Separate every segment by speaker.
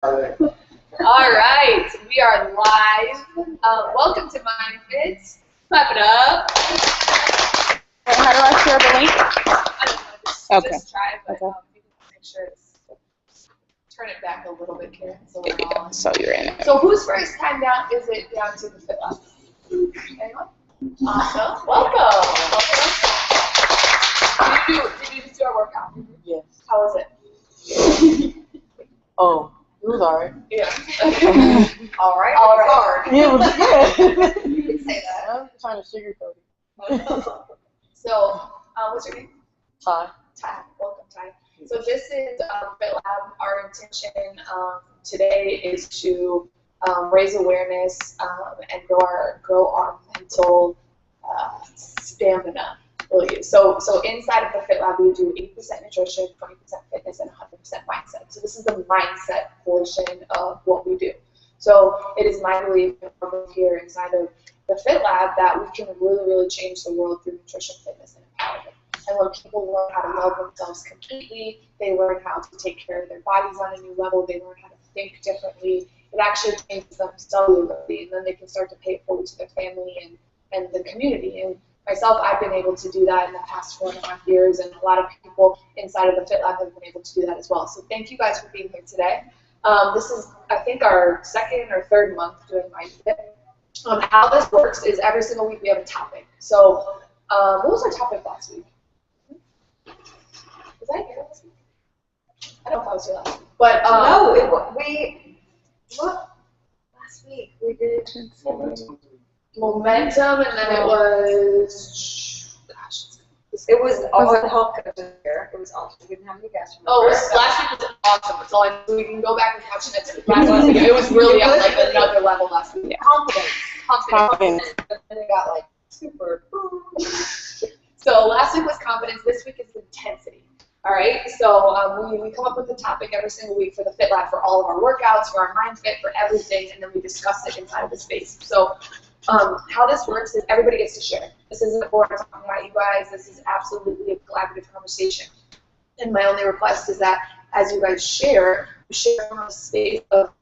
Speaker 1: All right, we are live. Welcome to MindFit. Clap it up.
Speaker 2: How do I share the link?
Speaker 1: I don't know, just try it, but
Speaker 2: Okay.
Speaker 1: you can make sure turn it back a little bit, Karen, so
Speaker 2: There
Speaker 1: we're
Speaker 2: you go.
Speaker 1: on.
Speaker 2: So you're in it.
Speaker 1: So whose first time down is it down to the Fit Lab? Anyone? Awesome. Welcome. Did you just do our workout?
Speaker 3: Yes.
Speaker 1: How was it?
Speaker 3: Oh, it was alright.
Speaker 1: Yeah.
Speaker 4: All right.
Speaker 1: All right.
Speaker 4: Hard.
Speaker 3: Yeah, it was good.
Speaker 4: You can say that.
Speaker 3: I'm trying to sugarcoat it.
Speaker 1: So, what's your name?
Speaker 3: Hi.
Speaker 1: Ty. Welcome, Ty. So this is Fit Lab. Our intention today is to raise awareness and grow our mental stamina. Really. So inside of the Fit Lab, we do 80% nutrition, 20% fitness, and 100% mindset. So this is the mindset portion of what we do. So it is my belief here inside of the Fit Lab that we can really, really change the world through nutrition, fitness, and empowerment. And when people learn how to love themselves completely, they learn how to take care of their bodies on a new level, they learn how to think differently, it actually changes them cellularly, and then they can start to pay it forward to their family and the community. And myself, I've been able to do that in the past 4.5 years, and a lot of people inside of the Fit Lab have been able to do that as well. So thank you guys for being here today. This is, I think, our second or third month doing MindFit. How this works is every single week we have a topic. So what was our topic last week? Was I here last week? I don't know if I was here last week. But
Speaker 4: No, last week we did
Speaker 1: momentum, and then it was,
Speaker 4: it was all the health coaches here. It was awesome. We didn't have any guests.
Speaker 1: last week was awesome. That's all I know. We can go back and watch it. Last week, it was really on like another level last week.
Speaker 4: Confidence. And then it got like super.
Speaker 1: So last week was confidence. This week is intensity. All right. So we come up with a topic every single week for the Fit Lab for all of our workouts, for our MindFit, for everything, and then we discuss it inside of the space. So how this works is everybody gets to share. This isn't for talking about you guys. This is absolutely a collaborative conversation. And my only request is that as you guys share, you share from a space of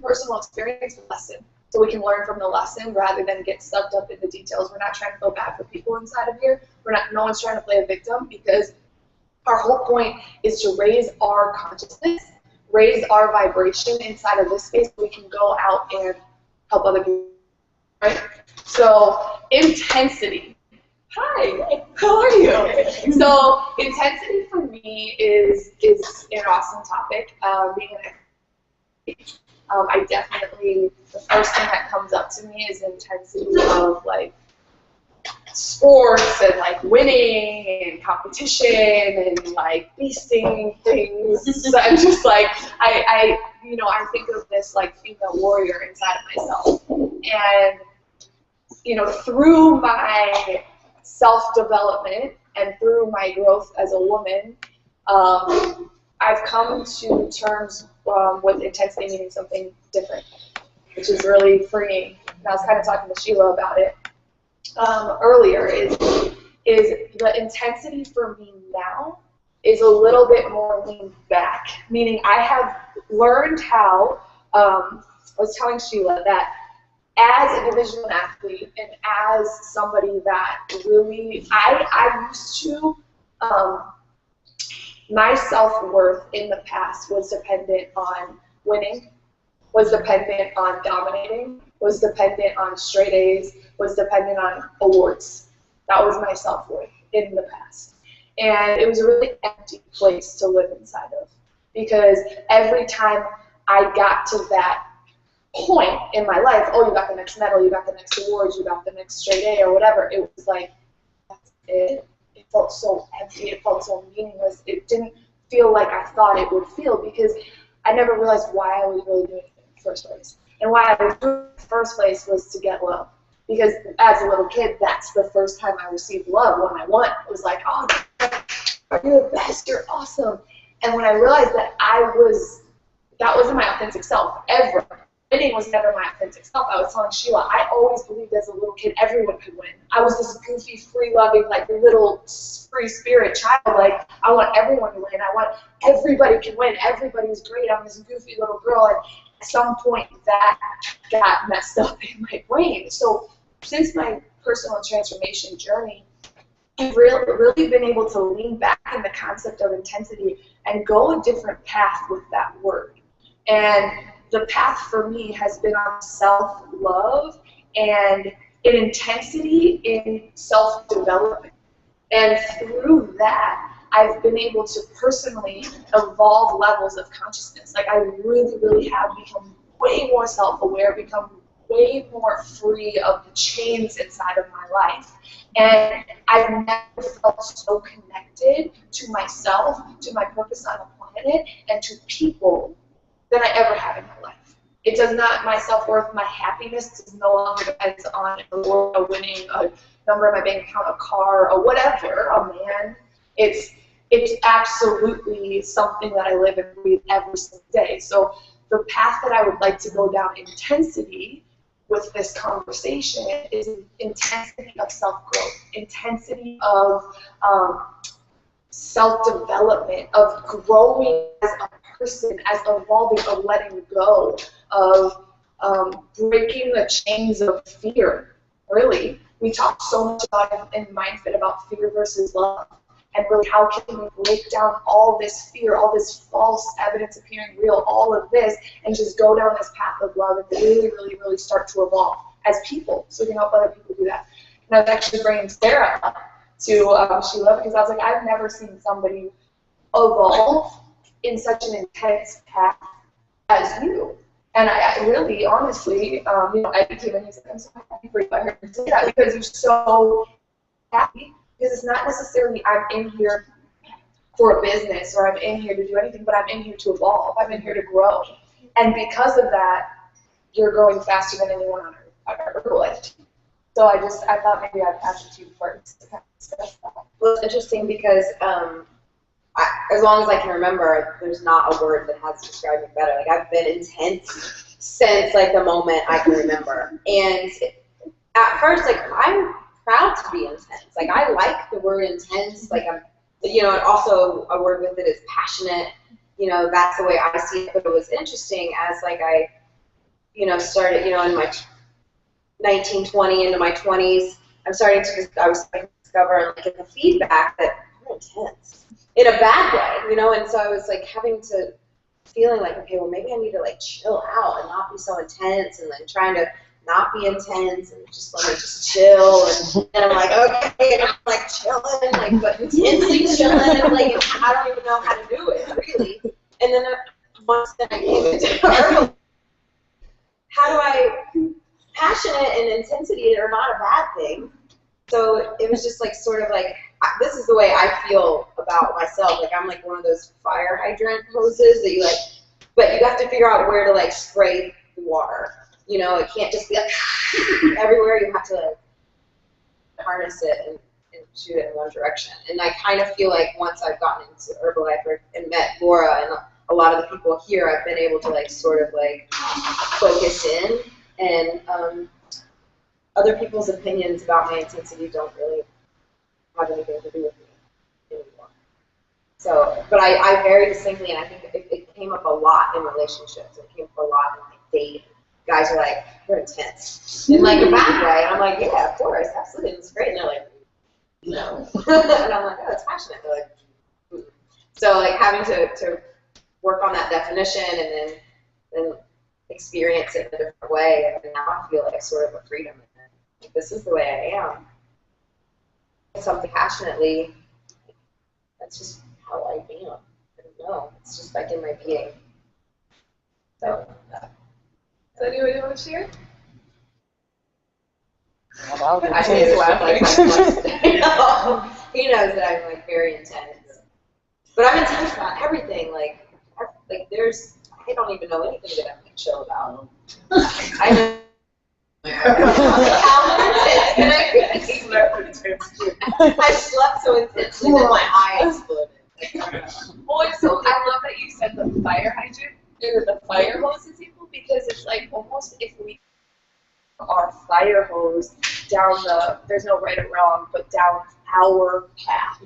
Speaker 1: personal experience and lesson. So we can learn from the lesson rather than get sucked up in the details. We're not trying to feel bad for people inside of here. No one's trying to play a victim, because our whole point is to raise our consciousness, raise our vibration inside of this space so we can go out and help other people. Right? So intensity. Hi, how are you? So intensity for me is an awesome topic. I definitely, the first thing that comes up to me is intensity of like sports and like winning and competition and like beasting things. So I'm just like, I think of this like female warrior inside of myself. And through my self-development and through my growth as a woman, I've come to terms with intensity meaning something different, which is really freeing. And I was kind of talking to Sheila about it earlier, is the intensity for me now is a little bit more leaned back, meaning I have learned how, I was telling Sheila that as a Division I athlete and as somebody that really, I used to, my self-worth in the past was dependent on winning, was dependent on dominating, was dependent on straight A's, was dependent on awards. That was my self-worth in the past. And it was a really empty place to live inside of, because every time I got to that point in my life, oh, you got the next medal, you got the next awards, you got the next straight A or whatever, it was like, that's it. It felt so empty, it felt so meaningless. It didn't feel like I thought it would feel, because I never realized why I was really doing it in the first place. And why I was doing it in the first place was to get love. Because as a little kid, that's the first time I received love when I won. It was like, oh, you're the best, you're awesome. And when I realized that that wasn't my authentic self, ever. winning was never my authentic self. I was telling Sheila, I always believed as a little kid everyone could win. I was this goofy, free-loving, like little free spirit child. Like, I want everyone to win. I want everybody can win. Everybody's great. I'm this goofy little girl. And at some point, that got messed up in my brain. So since my personal transformation journey, I've really been able to lean back in the concept of intensity and go a different path with that word. And the path for me has been on self-love and an intensity in self-development. And through that, I've been able to personally evolve levels of consciousness. Like, I really, really have become way more self-aware, become way more free of the chains inside of my life. And I've never felt so connected to myself, to my purpose on the planet, and to people than I ever have in my life. It does not, my self-worth, my happiness does no longer depends on a winning, a number in my bank account, a car, or whatever, a man. It's absolutely something that I live and breathe every single day. So the path that I would like to go down intensity with this conversation is intensity of self-growth, intensity of self-development, of growing as a person, as evolving, of letting go, of breaking the chains of fear, really. We talk so much about in MindFit about fear versus love, and really how can we break down all this fear, all this false evidence appearing real, all of this, and just go down this path of love and really, really, really start to evolve as people, so we can help other people do that. And I was actually bringing Sarah up to Sheila, because I was like, I've never seen somebody evolve in such an intense path as you. And I really, honestly, I came in and he said, I'm so happy for you. I heard you say that because you're so happy. Because it's not necessarily I'm in here for a business or I'm in here to do anything, but I'm in here to evolve. I'm in here to grow. And because of that, you're growing faster than anyone on earth I've ever lived. So I thought maybe I'd pass it to you first to kind of discuss that.
Speaker 4: Well, it's interesting because as long as I can remember, there's not a word that has described me better. Like, I've been intense since, like, the moment I can remember. And at first, like, I'm proud to be intense. Like, I like the word intense. Like, I'm, and also a word with it is passionate. That's the way I see it. But it was interesting as, like, I, started, in my 19, 20, into my 20s, I was starting to discover, like, get the feedback that I'm intense. In a bad way, and so I was, like, feeling like, okay, well, maybe I need to, like, chill out and not be so intense, and then trying to not be intense and just let me just chill, and I'm like, okay, and I'm like chilling, like, but intensely chilling, and like, I don't even know how to do it, really. And then once I came into herbal, how do I, passionate and intensity are not a bad thing. So it was just like sort of like, this is the way I feel about myself. Like, I'm like one of those fire hydrant hoses that you like, but you have to figure out where to like spray the water. It can't just be like everywhere. You have to like harness it and shoot it in one direction. And I kind of feel like once I've gotten into Herbalife and met Laura and a lot of the people here, I've been able to like sort of like focus in, and other people's opinions about my intensity don't really have anything to do with me anymore. So, but I very distinctly, and I think it came up a lot in relationships. It came up a lot in like dating. Guys are like, you're intense. In like a bad way. And I'm like, yeah, of course, absolutely. It's great. And they're like, no. And I'm like, oh, it's passionate. They're like, mm. So like having to work on that definition and then experience it in a different way. And now I feel like sort of a freedom. Like, this is the way I am. Something passionately, that's just how I am. I don't know. It's just like in my being. So.
Speaker 1: Does anybody want to share?
Speaker 3: I
Speaker 4: think it's laughing. He knows that I'm like very intense, but I'm intense about everything. Like I don't even know anything that I'm like chill about. I know. I slept so intensely that my eye exploded.
Speaker 1: Boy, so I love that you said the fire hydrant or the fire hose example, because it's like, well, almost if we our fire hose down there's no right or wrong, but down our path,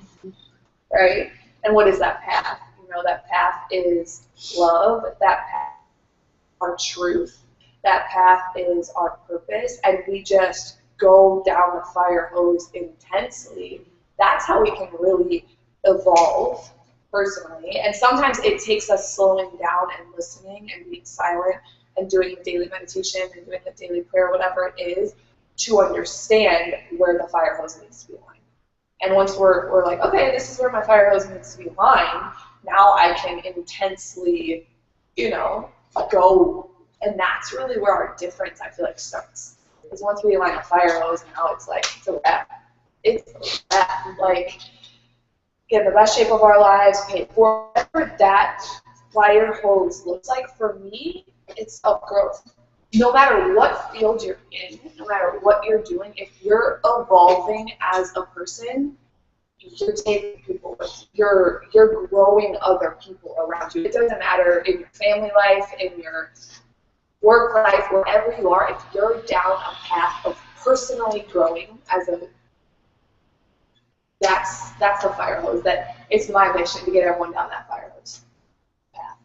Speaker 1: right? And what is that path? You know, that path is love, that path is our truth, that path is our purpose, and we just go down the fire hose intensely. That's how we can really evolve personally. And sometimes it takes us slowing down and listening and being silent and doing the daily meditation and doing the daily prayer, whatever it is, to understand where the fire hose needs to be aligned. And once we're like, okay, this is where my fire hose needs to be aligned, now I can intensely, you know, go. And that's really where our difference, I feel like, starts. Because once we align the fire hose, now it's like, it's a wrap. It's a wrap. Like, get in the best shape of our lives, pay it forward. Whatever that fire hose looks like, for me, it's self-growth. No matter what field you're in, no matter what you're doing, if you're evolving as a person, you're taking people with you. You're growing other people around you. It doesn't matter in your family life, in your work life, wherever you are, if you're down a path of personally growing as a that's the fire hose. That it's my mission to get everyone down that fire hose path.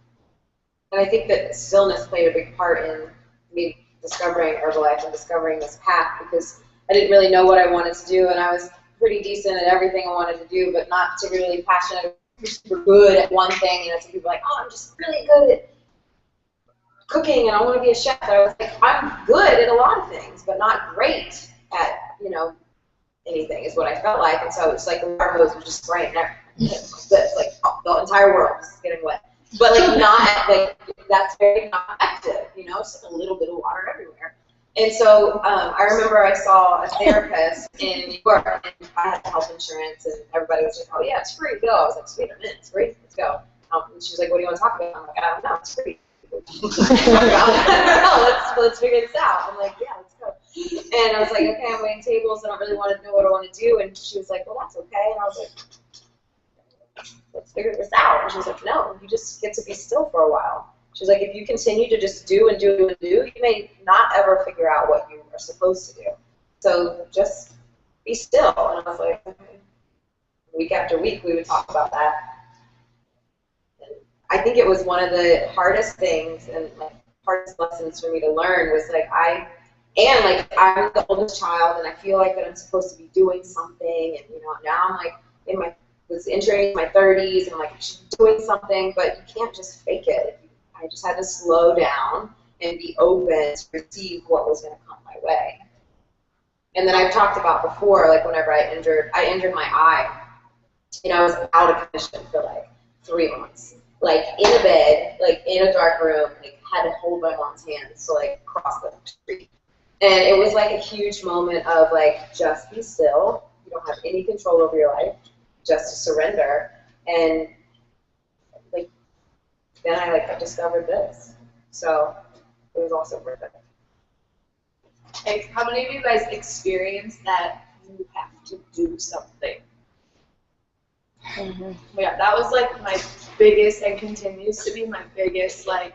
Speaker 4: And I think that stillness played a big part in me discovering Herbalife and discovering this path, because I didn't really know what I wanted to do, and I was pretty decent at everything I wanted to do, but not particularly passionate or super good at one thing. You know, some people are like, oh, I'm just really good at cooking and I want to be a chef. And I was like, I'm good at a lot of things, but not great at, you know, anything is what I felt like. And so it's like the fire hose was just spraying everything. It's like the entire world is getting wet. But like not, like that's very not effective, you know, it's like a little bit of water everywhere. And so I remember I saw a therapist in New York, and I had health insurance, and everybody was like, oh yeah, it's free, go. I was like, sweet, I'm in, it's free, let's go. And she was like, what do you want to talk about? I'm like, I don't know, it's free. let's figure this out. I'm like, yeah, let's go. And I was like, okay, I'm waiting tables, I don't really want to know what I want to do. And she was like, well, that's okay. And I was like, let's figure this out. And she was like, no, you just get to be still for a while. She was like, if you continue to just do and do and do, you may not ever figure out what you are supposed to do. So just be still. And I was like, okay. Week after week, we would talk about that. And I think it was one of the hardest things and like hardest lessons for me to learn was like I'm the oldest child, and I feel like that I'm supposed to be doing something, and you know now I'm like was entering my 30s, and I'm like I should be doing something, but you can't just fake it. I just had to slow down and be open to receive what was going to come my way. And then I've talked about before, like whenever I injured my eye, you know, I was out of commission for like 3 months, like in a bed, like in a dark room, like had to hold my mom's hands to like cross the street. And it was like a huge moment of like, just be still. You don't have any control over your life, just to surrender. And like, then I discovered this. So it was also worth it.
Speaker 1: Hey, how many of you guys experience that you have to do something?
Speaker 3: Mm-hmm.
Speaker 1: Yeah, that was like my biggest and continues to be my biggest lesson.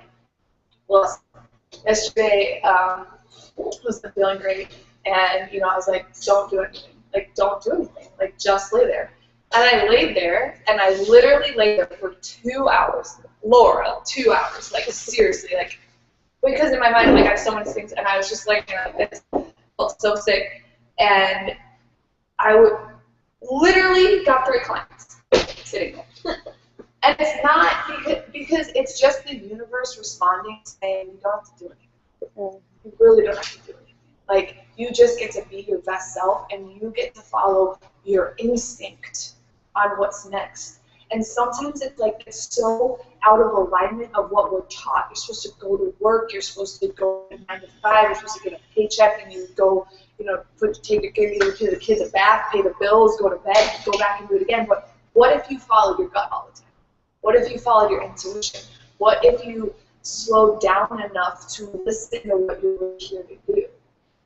Speaker 1: Yesterday, wasn't feeling great, and you know I was like, don't do anything. Like, don't do anything. Like, just lay there. And I laid there, and I literally laid there for 2 hours. Laura, 2 hours. Like, seriously, like, because in my mind, like, I have so many things, and I was just like this, felt so sick, and I literally got 3 clients sitting there. And it's not because it's just the universe responding, saying you don't have to do anything. You really don't have to do anything. Like, you just get to be your best self, and you get to follow your instinct on what's next. And sometimes it's like it's so out of alignment of what we're taught. You're supposed to go to work. You're supposed to go 9 to 5. You're supposed to get a paycheck, and you go, you know, give the kids a bath, pay the bills, go to bed, go back and do it again. But what if you follow your gut all the time? What if you followed your intuition? What if you slowed down enough to listen to what you're here to do?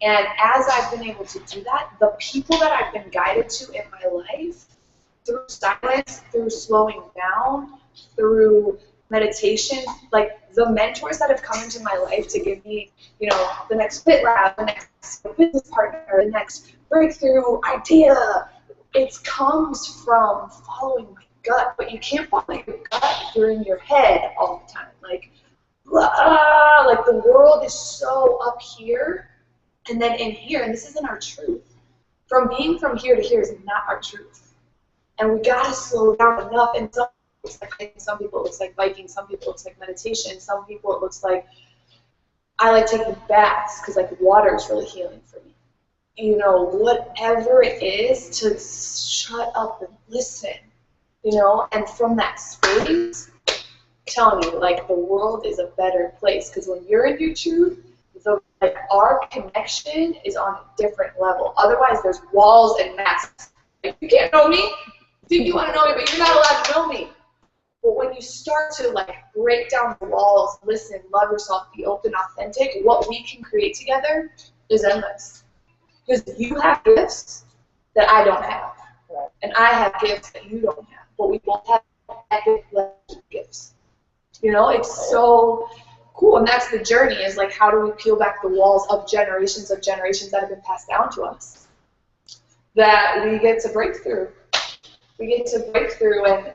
Speaker 1: And as I've been able to do that, the people that I've been guided to in my life, through silence, through slowing down, through meditation, like the mentors that have come into my life to give me, you know, the next fit lab, the next business partner, the next breakthrough idea, it comes from following my gut. But you can't follow your gut if you're in your head all the time. Like, blah, like the world is so up here, and then in here, and this isn't our truth. From being from here to here is not our truth. And we gotta slow down enough. And some people it looks like hiking, some people it looks like biking, some people it looks like meditation, some people it looks like I like taking baths because like water is really healing for me. You know, whatever it is, to shut up and listen. You know, and from that space, I'm telling you, like the world is a better place because when you're in your truth, like our connection is on a different level. Otherwise, there's walls and masks. Like, you can't know me. You think you want to know me, but you're not allowed to know me. But when you start to like break down the walls, listen, love yourself, be open, authentic, what we can create together is endless. Because you have gifts that I don't have, and I have gifts that you don't have. But we both have epic gifts. You know, it's so cool, and that's the journey, is like how do we peel back the walls of generations that have been passed down to us that we get to break through. We get to break through, and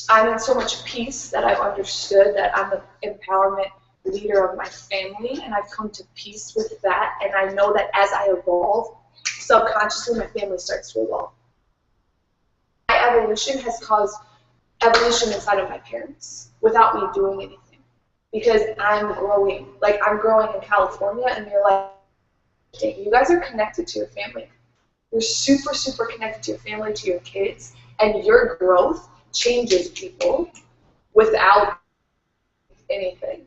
Speaker 1: I'm in so much peace that I've understood that I'm the empowerment leader of my family, and I've come to peace with that, and I know that as I evolve, subconsciously my family starts to evolve. My evolution has caused evolution inside of my parents without me doing anything, because I'm growing. Like, I'm growing in California, and they're like, dang, you guys are connected to your family. You're super, super connected to your family, to your kids, and your growth changes people without anything.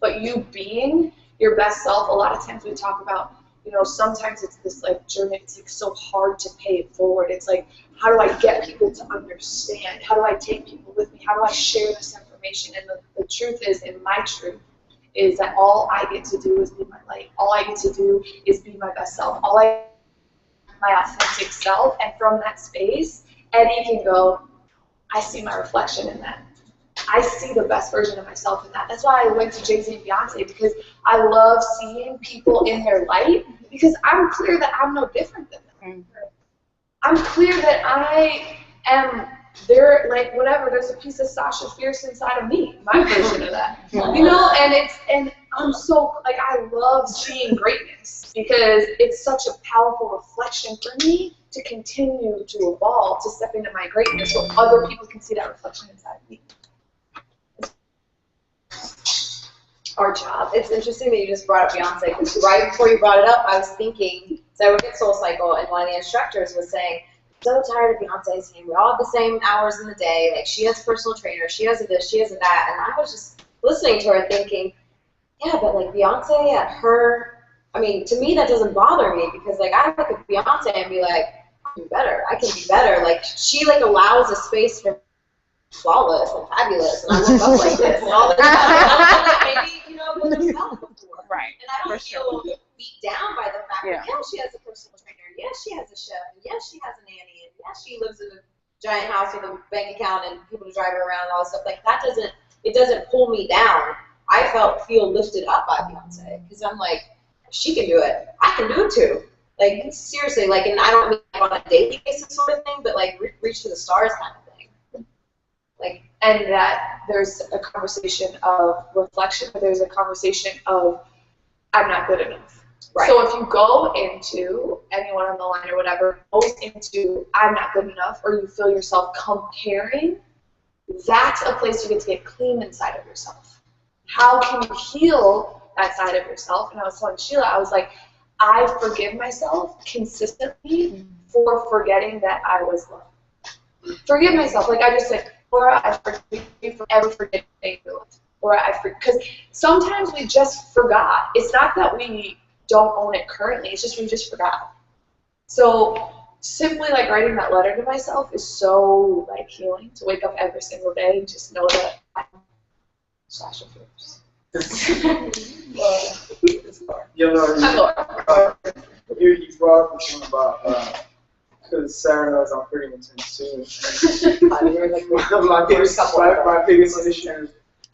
Speaker 1: But you being your best self, a lot of times we talk about, you know, sometimes it's this like journey, it's like so hard to pay it forward. It's like, how do I get people to understand? How do I take people with me? How do I share this information? And the truth is, and my truth is that all I get to do is be my light. All I get to do is be my best self. My authentic self. And from that space, Eddie can go, I see my reflection in that. I see the best version of myself in that. That's why I went to Jay-Z and Beyonce, because I love seeing people in their light, because I'm clear that I'm no different than them. I'm clear that I am there, like, whatever, there's a piece of Sasha Fierce inside of me, my version of that. You know, and I'm so, like, I love seeing greatness, because it's such a powerful reflection for me to continue to evolve, to step into my greatness so other people can see that reflection inside of me.
Speaker 4: Our job. It's interesting that you just brought up Beyonce, because right before you brought it up, I was thinking, so I work at Soul Cycle, and one of the instructors was saying, I'm so tired of Beyonce saying we all have the same hours in the day, like she has a personal trainer, she has a this, she has a that, and I was just listening to her thinking, yeah, but like Beyonce at her, I mean, to me that doesn't bother me, because like I look at Beyonce and be like, I can be better, I can be better, like she like allows a space for flawless and fabulous, and I look up like this, and all the time, maybe, you know, with herself before.
Speaker 2: Right.
Speaker 4: And I don't feel beat down by the fact that, yeah, she has a personal trainer, yes, she has a chef, and yes, she has a nanny, and yes, she lives in a giant house with a bank account and people to drive her around and all this stuff. Like, that doesn't, it doesn't pull me down. I feel lifted up by Beyonce, because I'm like, she can do it, I can do it too. Like, seriously, like, and I don't mean like on a daily basis sort of thing, but like reach to the stars kind of thing. Like,
Speaker 1: and that there's a conversation of reflection, but there's a conversation of I'm not good enough. Right. So if you go into, anyone on the line or whatever, goes into I'm not good enough, or you feel yourself comparing, that's a place you get to get clean inside of yourself. How can you heal that side of yourself? And I was telling Sheila, I was like, I forgive myself consistently for forgetting that I was loved. Forgive myself. Like, I just said, Laura, I forgive you for ever forgetting your love. Or because sometimes we just forgot. It's not that we don't own it currently, it's just we just forgot. So simply like writing that letter to myself is so like healing, to wake up every single day and just know that I'm Sasha Fierce.
Speaker 5: You know,
Speaker 1: I'm Laura.
Speaker 5: You brought up something about because Sarah knows I'm pretty intense too.
Speaker 4: Like,
Speaker 5: my biggest issue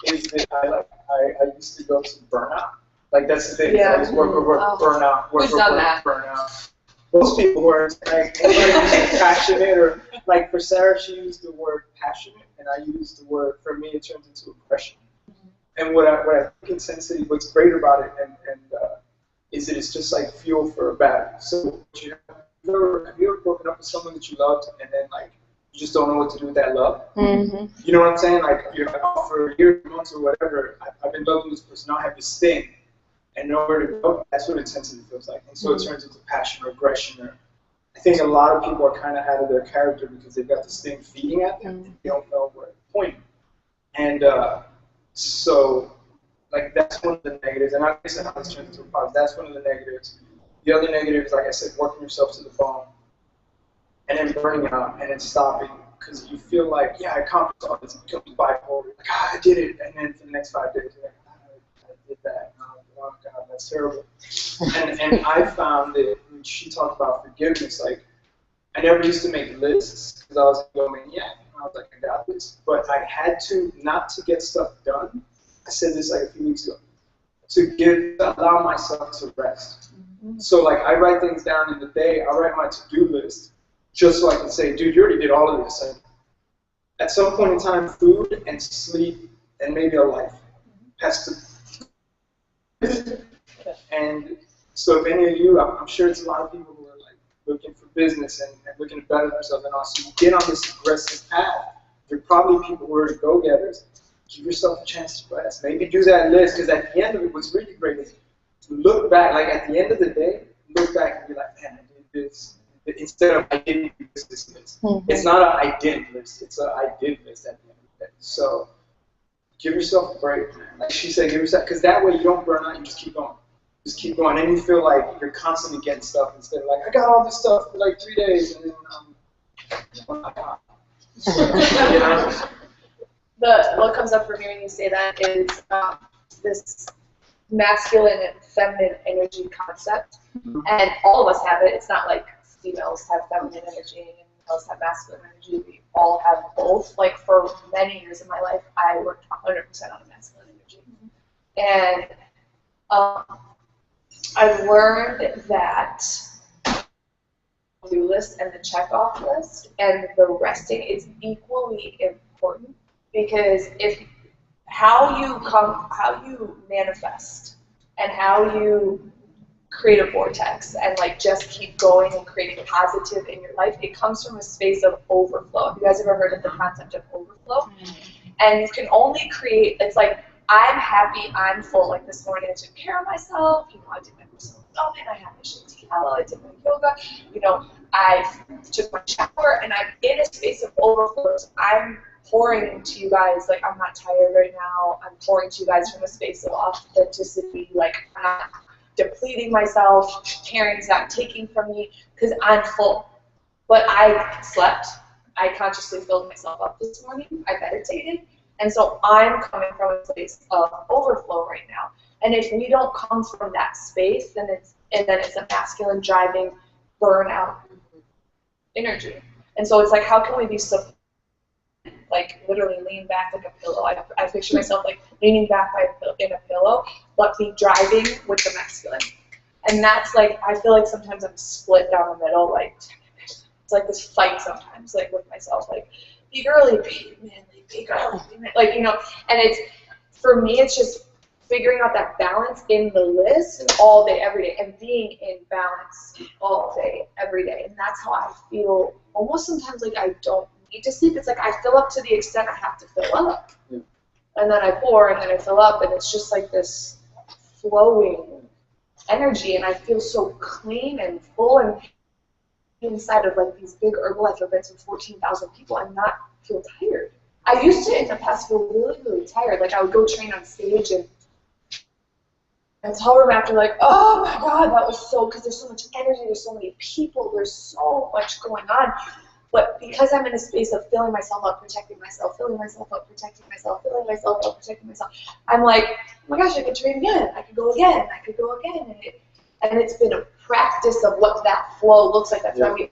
Speaker 5: is that I used to go to burnout. Like that's the thing.
Speaker 1: Yeah.
Speaker 5: I just work, burnout,
Speaker 3: Who's done that?
Speaker 5: burnout. Most people who are like anybody who's passionate or like for Sarah, she used the word passionate, and I used the word. For me, it turns into aggression. And what I think intensity, what's great about it, is that it's just like fuel for a battle. So have you ever broken up with someone that you loved, and then like you just don't know what to do with that love?
Speaker 3: Mm-hmm.
Speaker 5: You know what I'm saying? Like you're like, oh, for years, months, or whatever, I've been loving this person. Now I have this thing, and nowhere to go. That's what intensity feels like. And so it turns into passion or aggression. Or I think a lot of people are kind of out of their character because they've got this thing feeding at them. And they don't know where to point. And so, like, that's one of the negatives. And like I said, how this turns into a positive. That's one of the negatives. The other negative is, like I said, working yourself to the bone and then burning out and then stopping because you feel like, yeah, I accomplished all this. It becomes bipolar. Like, I did it. And then for the next 5 days, you're like, I did that. Oh, God, that's terrible. And I found that when she talked about forgiveness, like, I never used to make lists because I was a maniac. I was like, I got this. But I had to, not to get stuff done. I said this like a few weeks ago. To allow myself to rest. Mm-hmm. So like I write things down in the day. I write my to-do list just so I can say, dude, you already did all of this. And at some point in time, food and sleep and maybe a life has to. And so if any of you, I'm sure it's a lot of people who are like looking for business and looking to better themselves, and also you get on this aggressive path. There are probably people who are go-getters. Give yourself a chance to rest. Maybe do that list, because at the end of it, what's really great is to look back. Like at the end of the day, look back and be like, man, I did this. Instead of I didn't do this list. Mm-hmm. It's not a I didn't list. It's a I did list at the end of the day. So give yourself a break, man. Like she said, give yourself, because that way you don't burn out. You just keep going. Just keep going. And you feel like you're constantly getting stuff instead of like, I got all this stuff for like 3 days, and then oh my God. You know?
Speaker 1: What comes up for me when you say that is this masculine and feminine energy concept, and all of us have it. It's not like females have feminine energy and males have masculine energy. We all have both. Like for many years of my life, I worked 100% on a masculine energy, and I've learned that the do list and the check off list and the resting is equally important. Because if how you manifest and how you create a vortex and like just keep going and creating positive in your life, it comes from a space of overflow. Have you guys ever heard of the concept of overflow? Mm-hmm. And you can only create, it's like, I'm happy, I'm full. Like this morning I took care of myself, I did my personal development, I had my Shantiala, I did my yoga, I took my shower, and I'm in a space of overflow. So I'm pouring to you guys, like I'm not tired right now. I'm pouring to you guys from a space of authenticity, like I'm not depleting myself, caring's not taking from me, because I'm full. But I slept, I consciously filled myself up this morning, I meditated, and so I'm coming from a place of overflow right now. And if we don't come from that space, then it's a masculine driving burnout energy. And so it's like, how can we be so like literally lean back like a pillow? I picture myself like leaning back in a pillow, but be driving with the masculine. And that's like, I feel like sometimes I'm split down the middle, like it's like this fight sometimes, like with myself, like be girly, be manly, be girly, be manly, like, and it's, for me, it's just figuring out that balance in the list all day, every day, and being in balance all day, every day. And that's how I feel almost sometimes like I don't need to sleep. It's like I fill up to the extent I have to fill up. Yeah. And then I pour, and then I fill up, and it's just like this flowing energy, and I feel so clean and full, and inside of like these big Herbalife events with 14,000 people, I'm not feel tired. I used to in the past feel really, really tired. Like I would go train on stage and tell room after, like, oh my God, that was so, because there's so much energy, there's so many people, there's so much going on. But because I'm in a space of filling myself up, protecting myself, filling myself up, protecting myself, filling myself up, protecting myself, I'm like, oh my gosh, I could train again, I could go again, I could go again. And it's been a practice of what that flow looks like. That's why we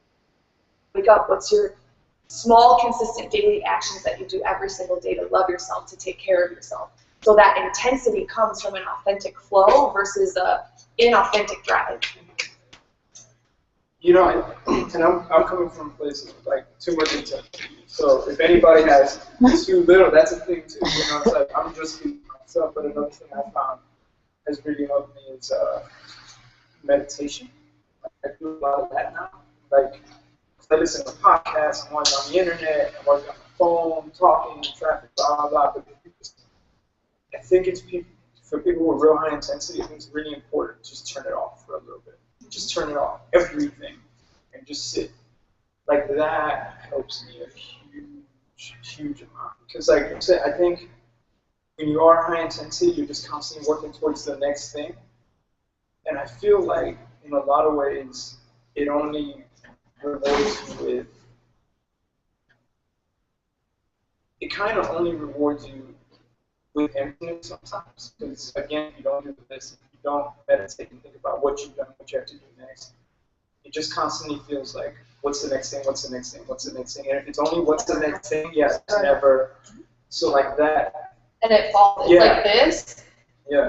Speaker 1: wake up, what's your small, consistent daily actions that you do every single day to love yourself, to take care of yourself. So that intensity comes from an authentic flow versus a inauthentic drive.
Speaker 5: You know, and I'm coming from a place of like too much intensity. So if anybody has too little, that's a thing too. You know, it's like I'm just being myself. But another thing I found has really helped me is meditation. I do a lot of that now. Like, I listen to podcasts, I'm on the internet, I'm working on my phone, talking in traffic, blah, blah, blah. But I think it's for people with real high intensity, I think it's really important to just turn it off for a little bit. Just turn it off, everything, and just sit. Like, that helps me a huge amount. Because, like I said, I think when you are high intensity, you're just constantly working towards the next thing. And I feel like, in a lot of ways, it only rewards you with, it kind of only rewards you with emptiness sometimes. Because, again, you don't do this, you don't meditate and think about what you've done, what you have to do next. It just constantly feels like, what's the next thing, what's the next thing, what's the next thing? And if it's only what's the next thing, yes, it's never, so like that.
Speaker 1: And it falls, it's like this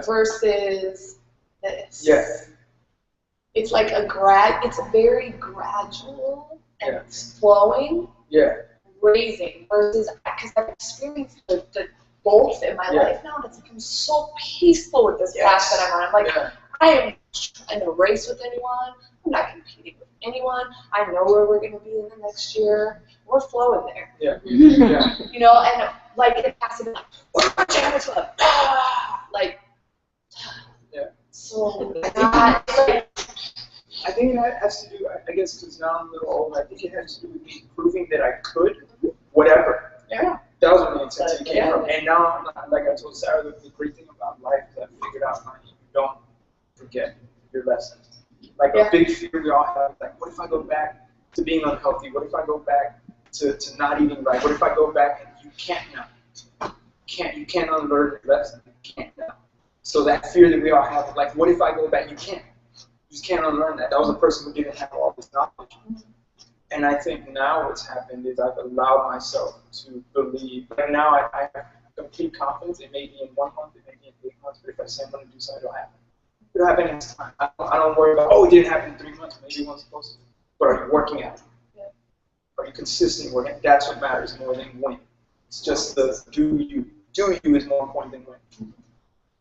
Speaker 1: versus this.
Speaker 5: Yeah.
Speaker 1: It's like it's very gradual and flowing, raising, versus, because I've experienced the both in my life now, and it's like I'm so peaceful with this path that I'm on. I'm like, I am in a race with anyone, I'm not competing with anyone, I know where we're going to be in the next year, we're flowing there. You know, and like it has to be like, we're marching on this one, like, so not like,
Speaker 5: I think it has to do, I guess because now I'm a little old, I think it has to do with me proving that I could, whatever. That was where the intensity came from. And now, like I told Sarah, the great thing about life is I figured out you don't forget your lessons. Like a big fear we all have, like, what if I go back to being unhealthy? What if I go back to not eating right? What if I go back and you can't now? You can't unlearn your lesson. You can't now. So that fear that we all have, like, what if I go back? You can't. You just can't unlearn that. That was a person who didn't have all this knowledge. And I think now what's happened is I've allowed myself to believe. Like now I have complete confidence. It may be in 1 month, it may be in 8 months, but if I say I'm going to do something, it'll happen. It'll happen in time. I don't worry about, it didn't happen in 3 months. Maybe it wasn't supposed to. But are you working at it? Are you consistently working? That's what matters more than winning. It's just the do you. Do you is more important than winning.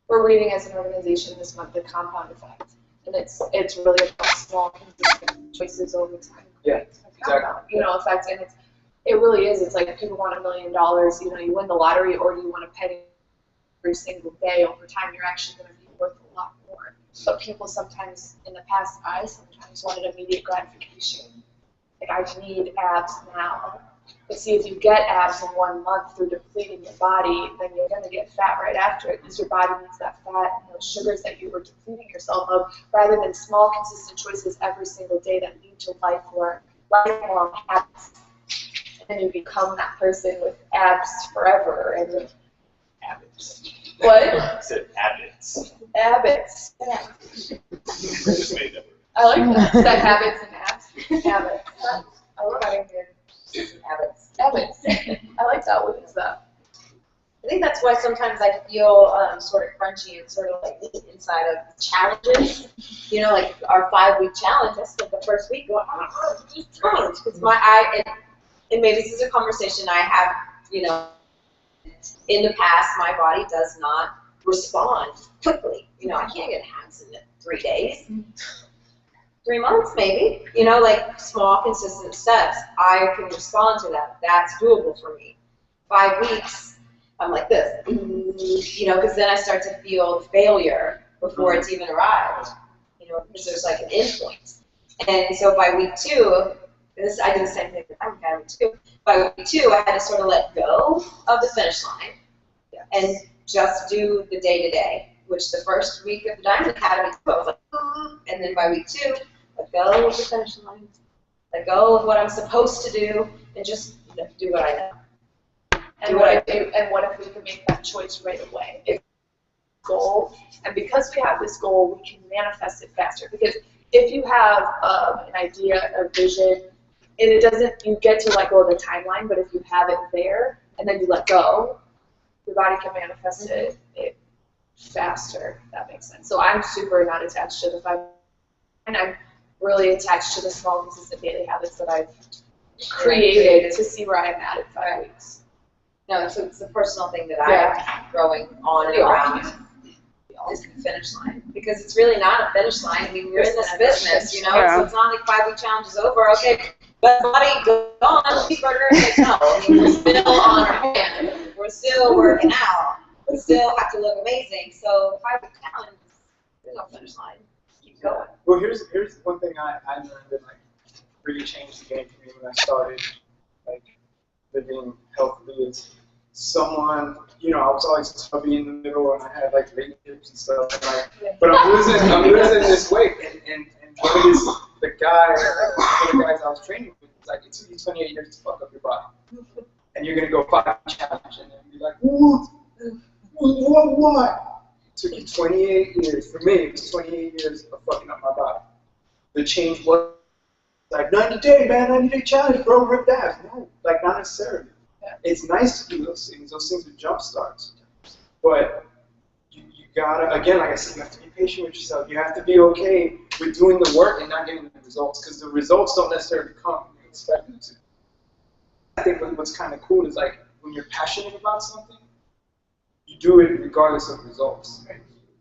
Speaker 1: We're reading as an organization this month the compound effect. And it's really about small, consistent choices over time.
Speaker 5: Exactly.
Speaker 1: You know, effect, and it really is. It's like people want $1 million. You know, you win the lottery, or do you want a penny every single day? Over time, you're actually going to be worth a lot more. But people sometimes, in the past, I sometimes wanted immediate gratification. Like, I need abs now. But see, if you get abs in 1 month through depleting your body, then you're going to get fat right after it, because your body needs that fat and those sugars that you were depleting yourself of, rather than small, consistent choices every single day that lead to lifelong habits. And you become that person with abs forever. And
Speaker 6: Habits.
Speaker 1: what?
Speaker 6: I said habits.
Speaker 1: Habits.
Speaker 6: Just made that word.
Speaker 1: I like that. Is that habits and abs? Habits. I love that. Habits. I like that. What is that?
Speaker 4: I think that's why sometimes I feel sort of crunchy and sort of like inside of challenges. You know, like our 5-week challenge. I spent the first week going, this challenge, because and maybe this is a conversation I have. You know, in the past, my body does not respond quickly. You know, I can't get abs in 3 days. 3 months, maybe. You know, like small, consistent steps. I can respond to that. That's doable for me. 5 weeks, I'm like this. You know, because then I start to feel failure before it's even arrived. You know, because there's like an endpoint. And so by week 2, I did the same thing with week 2. By week 2, I had to sort of let go of the finish line and just do the day-to-day. Which the first week of the Diamond Academy, I was like, and then by week 2, let go of the finish line, let go of what I'm supposed to do, and just do what I know.
Speaker 1: And what if we can make that choice right away? It's a goal, and because we have this goal, we can manifest it faster. Because if you have an idea, a vision, and it doesn't, you get to let go of the timeline, but if you have it there and then you let go, your body can manifest it faster, if that makes sense. So I'm super not attached to the 5, and I'm really attached to the small, consistent daily habits that I've created to see where I'm at in 5 weeks.
Speaker 4: No, it's a personal thing that I'm growing on and around. Is the finish line, because it's really not a finish line. I mean, we're in this business, you know, so it's not like 5-week challenge is over. Okay, but body gone, cheeseburger. Like, no, I mean, we're still on our plan. We're still working out. We still have to look amazing. So 5-week challenge, there's no finish line. Keep going.
Speaker 5: Well, here's one thing I learned that like really changed the game for me when I started like living healthily. Is someone, you know, I was always chubby in the middle, and I had like big hips and stuff. And, like, but I'm losing this weight, and one of the guys I was training with was like, it took you 28 years to fuck up your body, and you're gonna go 5 challenge, and then be like, what? It took you 28 years. For me, it was 28 years of fucking up my body. The change was like 90-day, man, 90-day challenge, bro, rip that. No, like not necessarily. It's nice to do those things. Those things are jump starts. But you gotta, again, like I said, you have to be patient with yourself. You have to be okay with doing the work and not getting the results, because the results don't necessarily come when you expect them to. I think what's kind of cool is like when you're passionate about something, you do it regardless of results.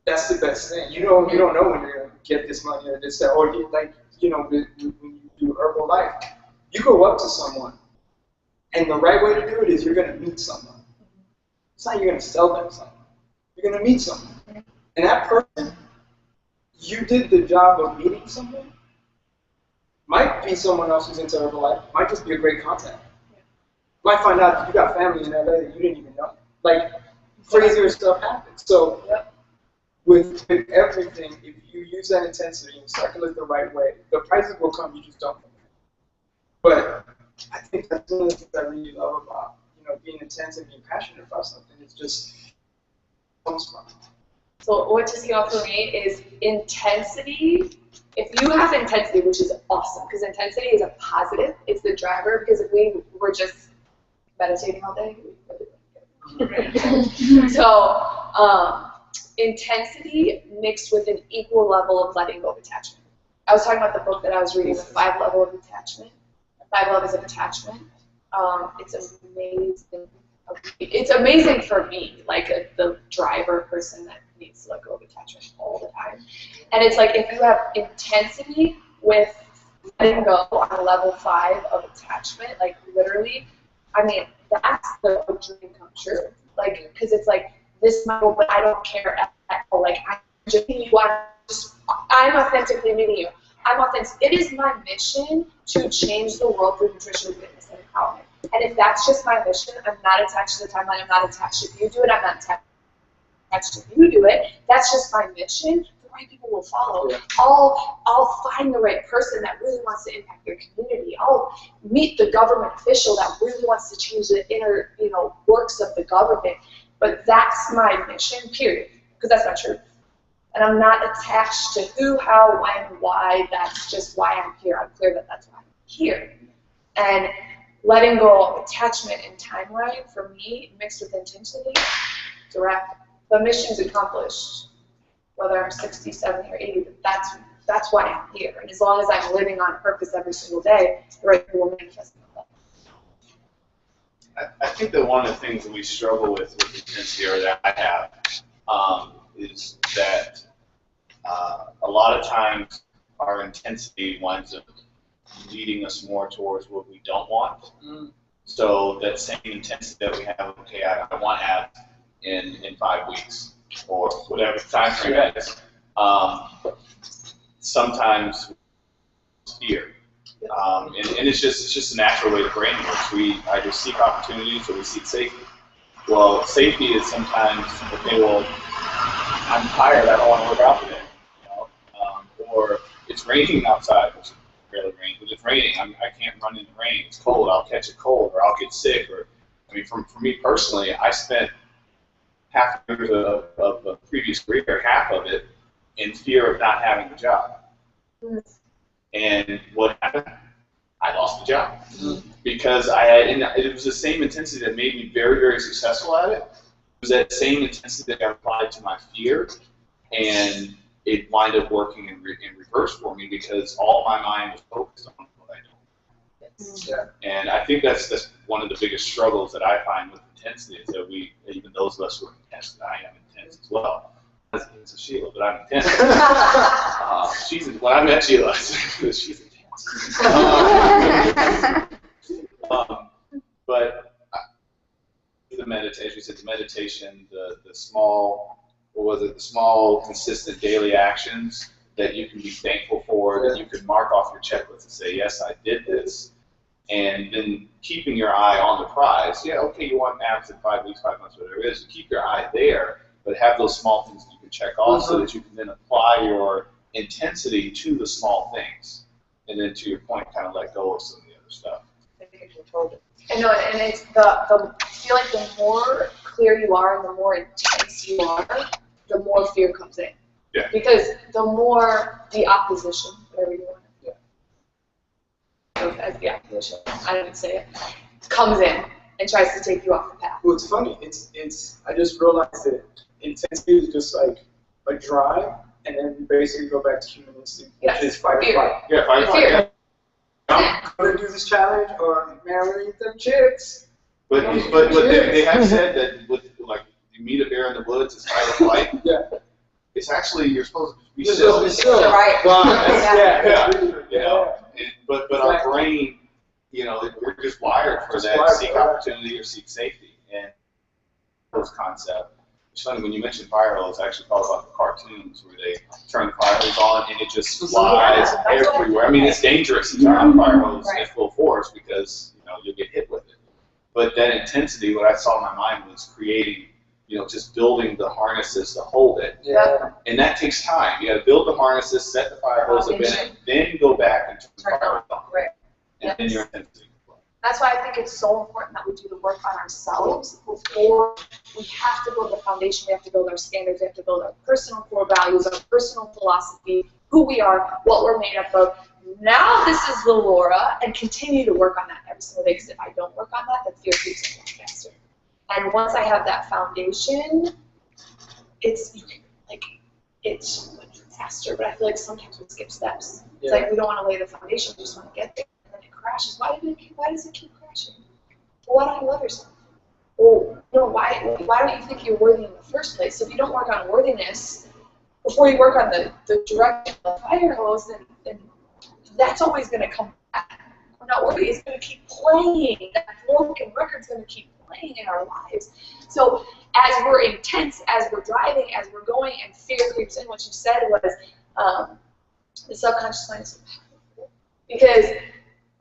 Speaker 5: That's the best thing. You don't know when you're gonna get this money or this, that, or like, you know, when you do Herbalife, you go up to someone. And the right way to do it is you're going to meet someone. It's not you're going to sell them something. You're going to meet someone. And that person, you did the job of meeting someone. Might be someone else who's into Herbalife. Might just be a great contact. Might find out if you got family in LA that you didn't even know. Like, crazier stuff happens. So, with everything, if you use that intensity and cycle it the right way, the prices will come, you just don't know. But I think that's one of the things I really love about, you know, being intense and being passionate about something. It's just comes from.
Speaker 1: So what just came up for me is intensity. If you have intensity, which is awesome, because intensity is a positive, it's the driver, because if we were just meditating all day, so intensity mixed with an equal level of letting go of attachment. I was talking about the book that I was reading, The 5 Levels of Attachment. 5 Levels of Attachment. It's amazing. It's amazing for me, like the driver person that needs to let go of attachment all the time. And it's like if you have intensity with letting go on level 5 of attachment, like literally, I mean, that's the dream come true. Like, because it's like this might go, but I don't care at all. Like I'm authentically meeting you. I'm authentic. It is my mission to change the world through nutrition, fitness, and empowerment. And if that's just my mission, I'm not attached to the timeline. I'm not attached if you do it. I'm not attached if you do it. That's just my mission. The right people will follow. Yeah. I'll find the right person that really wants to impact their community. I'll meet the government official that really wants to change the inner, works of the government. But that's my mission, period. Because that's not true. And I'm not attached to who, how, when, why. That's just why I'm here. I'm clear that that's why I'm here. And letting go of attachment and timeline, for me, mixed with intensity, direct. The mission's accomplished. Whether I'm 60, 70, or 80, that's why I'm here. And as long as I'm living on purpose every single day, the right people will manifest in my life.
Speaker 6: I think that one of the things that we struggle with intensity, or that I have, is that a lot of times our intensity winds up leading us more towards what we don't want. So that same intensity that we have, okay, I want abs in 5 weeks, or whatever the time frame is, sometimes fear. And it's just a natural way the brain works. We either seek opportunities or we seek safety. Well, safety is sometimes, okay, well, I'm tired, I don't want to work out today, or it's raining outside, which rarely rains, but it's raining, I can't run in the rain, it's cold, I'll catch a cold, or I'll get sick, or, for me personally, I spent half a year of a previous career, half of it, in fear of not having a job. And what happened? I lost the job. Because I had, and it was the same intensity that made me very, very successful at it. It was that same intensity that I applied to my fear, and it wound up working in reverse for me because all my mind was focused on what I don't.
Speaker 5: Yeah.
Speaker 6: And I think that's one of the biggest struggles that I find with intensity is that even those of us who are intense, I am intense as well. As intense as Sheila, but I'm intense. When I met Sheila, she's intense. But the meditation, we said the meditation, the small, the small, consistent daily actions that you can be thankful for, that you can mark off your checklist and say, yes, I did this. And then keeping your eye on the prize. Yeah, okay, you want abs in 5 weeks, 5 months, whatever it is. Keep your eye there, but have those small things that you can check off so that you can then apply your intensity to the small things. And then to your point, kind of let go of some of the other stuff.
Speaker 1: I know, and it's I feel like the more clear you are and the more intense you are, the more fear comes in.
Speaker 6: Yeah.
Speaker 1: Because the more the opposition, whatever you want to the opposition, I didn't say it, comes in and tries to take you off the path.
Speaker 5: Well, it's funny. It's. I just realized that intensity is just like a drive, and then you basically go back to human instinct, which is fight or flight.
Speaker 6: Yeah, fight or flight.
Speaker 1: Fear.
Speaker 5: I'm gonna do this challenge, or man, we're gonna eat them chips.
Speaker 6: But they have said that with like you meet a bear in the woods, it's fight or flight.
Speaker 5: Yeah.
Speaker 6: It's actually you're supposed to be
Speaker 5: You're
Speaker 6: still.
Speaker 5: supposed to be still.
Speaker 4: Right.
Speaker 5: Wow, that's,
Speaker 6: You know, but our brain, you know, we're just wired for that.
Speaker 5: Wired
Speaker 6: seek
Speaker 5: for that.
Speaker 6: opportunity or seek safety, and those concept. It's funny when you mentioned fire hose. I actually thought about the cartoons where they turn the fire hose on and it just flies everywhere. I mean, it's dangerous to turn on a fire hose at full force because you'll get hit with it. But that intensity, what I saw in my mind was creating, just building the harnesses to hold it.
Speaker 5: Yeah.
Speaker 6: And that takes time. You got to build the harnesses, set the fire hose up in it, then go back and turn the fire hose on.
Speaker 1: Right.
Speaker 6: And then your intensity.
Speaker 1: That's why I think it's so important that we do the work on ourselves before we have to build the foundation. We have to build our standards. We have to build our personal core values, our personal philosophy, who we are, what we're made up of. Now this is the Laura, and continue to work on that every single day. Because if I don't work on that, then fear creeps in faster. And once I have that foundation, it's faster. But I feel like sometimes we skip steps. It's like we don't want to lay the foundation. We just want to get there. Crashes. Why does it keep crashing? Well, why don't you love yourself? Well, why don't you think you're worthy in the first place? So if you don't work on worthiness before you work on the direction of the fire hose, then that's always going to come back. We're not worthy. It's going to keep playing. That broken record's going to keep playing in our lives. So as we're intense, as we're driving, as we're going, and fear creeps in, what you said was the subconscious mind is so powerful. Because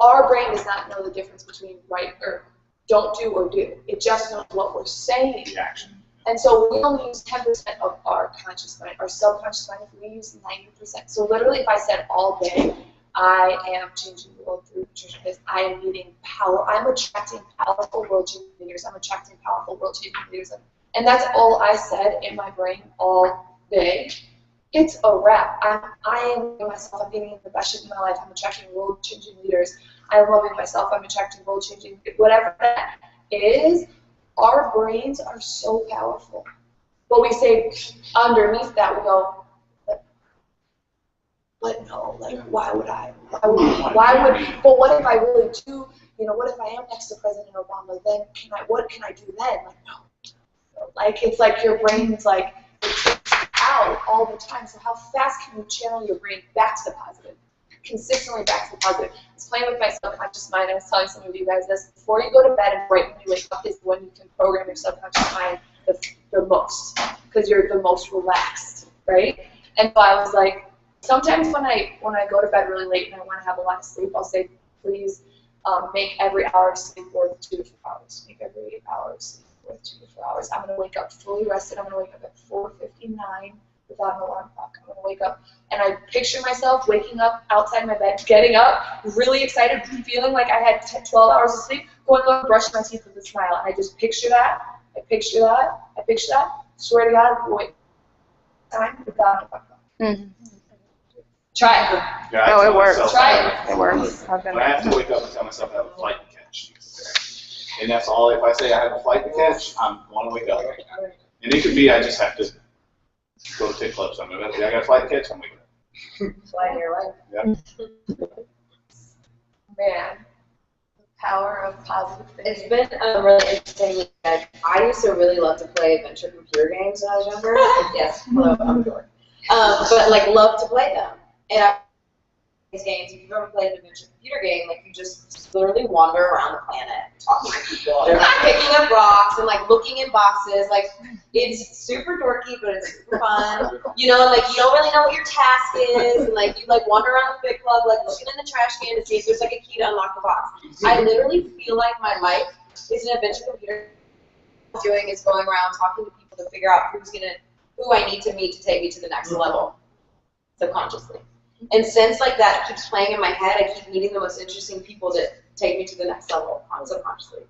Speaker 1: our brain does not know the difference between right or don't do or do. It just knows what we're saying.
Speaker 6: The action.
Speaker 1: And so we only use 10% of our conscious mind. Our subconscious mind, if we use 90%. So literally, if I said all day, I am changing the world through nutrition because I am needing power. I'm attracting powerful world-changing leaders. I'm attracting powerful world-changing leaders. And that's all I said in my brain all day. It's a wrap. I am loving myself. I'm getting the best shape of my life. I'm attracting world-changing leaders. I'm loving myself. I'm attracting world-changing, whatever that is. Our brains are so powerful. But we say underneath that, we go, but no, like, why would I? But what if I really do, what if I am next to President Obama? Then what can I do then? Like, no. Like, it's like your brain's like, out all the time. So how fast can you channel your brain back to the positive? Consistently back to the positive. I was playing with my subconscious mind. I was telling some of you guys this. Before you go to bed and right when you wake up is when you can program your subconscious mind the most. Because you're the most relaxed, right? And so I was like, sometimes when I go to bed really late and I want to have a lot of sleep, I'll say, please make every hour of sleep worth 2 to 4 hours. Make every hour of sleep worth 2 to 4 hours. I'm going to wake up fully rested. I'm going to wake up at 4:59 without an alarm clock. I'm going to wake up, and I picture myself waking up outside my bed, getting up, really excited, feeling like I had 12 hours of sleep, going over, brushing my teeth with a smile. And I just picture that. I picture that. I picture that. Swear to God, wait. Time without an alarm clock. Try it.
Speaker 6: Yeah, I
Speaker 2: Oh,
Speaker 6: tell
Speaker 2: it works.
Speaker 6: myself
Speaker 1: Try
Speaker 6: that.
Speaker 2: It works. I've done
Speaker 6: When I have
Speaker 2: it.
Speaker 6: to wake up and tell myself I have a flight to catch. And that's all. If I say I have a flight to catch, I want to wake up. And it could be I just have to go to Fit Club or something. I got a flight to catch, I'm waking up.
Speaker 4: Fly your life.
Speaker 6: Yep.
Speaker 1: Man, the power of positive
Speaker 4: It's
Speaker 1: thinking.
Speaker 4: been really interesting. I used to really love to play adventure computer games when I was younger. Yes, hello, I'm a dork. But like love to play them. And these games, if you've ever played an adventure computer game, like you just literally wander around the planet talking to people, picking up rocks and like looking in boxes. Like it's super dorky, but it's super fun. You know, like you don't really know what your task is, and like you like wander around the Fit Club, like looking in the trash can to see if there's like a key to unlock the box. I literally feel like my life is an adventure computer. What I'm doing is going around talking to people to figure out who I need to meet to take me to the next level, subconsciously. And since like that keeps playing in my head, I keep meeting the most interesting people that take me to the next level subconsciously.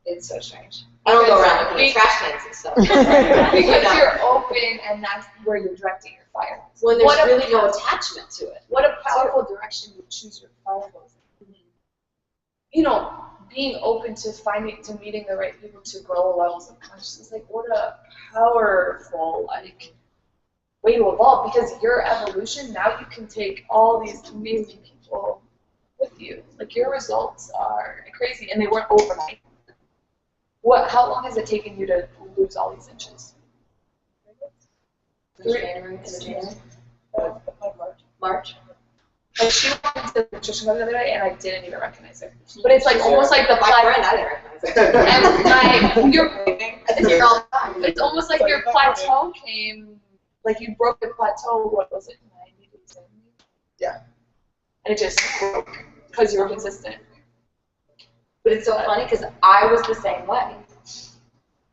Speaker 4: It's so strange. I don't go around looking at trash cans and stuff.
Speaker 1: Because you're open and that's where you're directing your fire.
Speaker 4: When there's really no attachment to it.
Speaker 1: What a powerful direction you choose your fire goes in. You know, being open to meeting the right people to grow levels of consciousness, like what a powerful way to evolve, because your evolution, now you can take all these amazing people with you. Like your results are crazy, and they weren't overnight. How long has it taken you to lose all these inches?
Speaker 4: March.
Speaker 1: Like she went to the nutrition club the other day, and I didn't even recognize her. But it's like almost like the
Speaker 4: My friend, I didn't recognize it.
Speaker 1: and
Speaker 4: I think you're all the time.
Speaker 1: it's almost like your plateau came, like you broke the plateau. What was it, 90 to 70?
Speaker 5: Yeah.
Speaker 1: And it just broke because you were consistent.
Speaker 4: But it's so funny because I was the same way.